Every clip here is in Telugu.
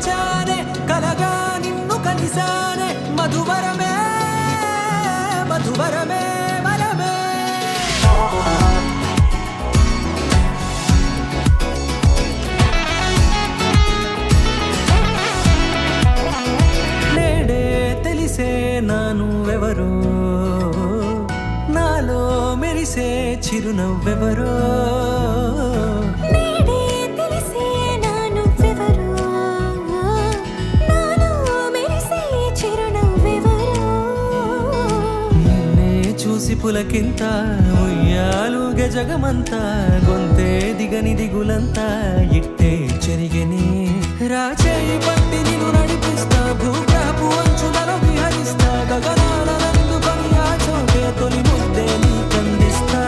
తెరిచానే కలగా నిన్ను కలిసానే మధువరమే మధువరమే వరమే నేడే తెలిసే నానువెవరో నాలో మెరిసే చిరునవ్వెవరో చూసి పులకింత ఉయ్యాలుగ జగమంతా గొంతే దిగని దిగులంతా ఇట్టే చెరిగని రాచేయి పట్టి నిన్ను నడిపిస్తా భూగ్రహపు అంచులలో విహరిస్తా గగనాల నందుకొని ఆ చోటే తొలి ముద్దే నీకందిస్తా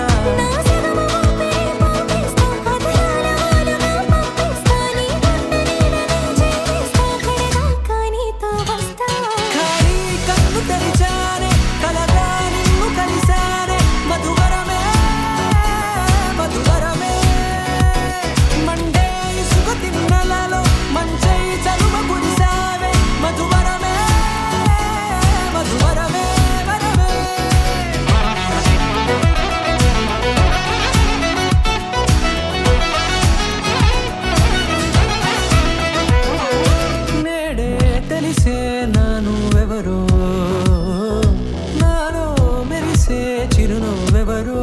నాలో మెరిసే చిరునవ్వెవరో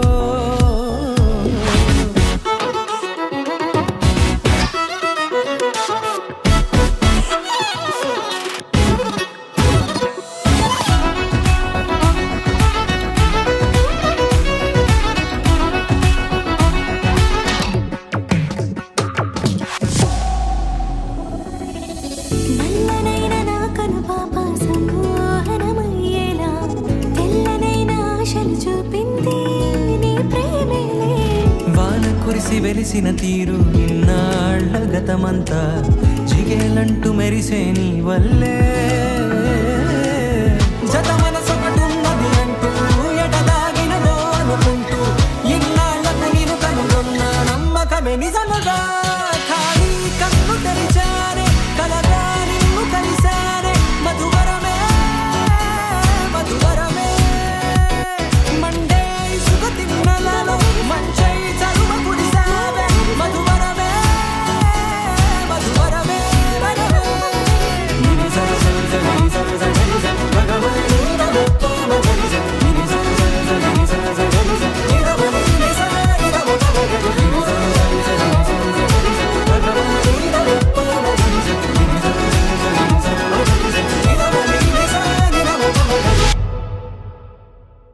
కురిసి వెలిసిన తీరు ఇన్నాళ్ళ గతమంతా జిగేలంటూ మెరిసే నీ వల్లే జత మనసొకటున్నది అంటూ ఎడదాగినదో అనుకుంటూ ఇన్నాళ్ళకు నేను కనుగొన్న నమ్మకమే నిజముగా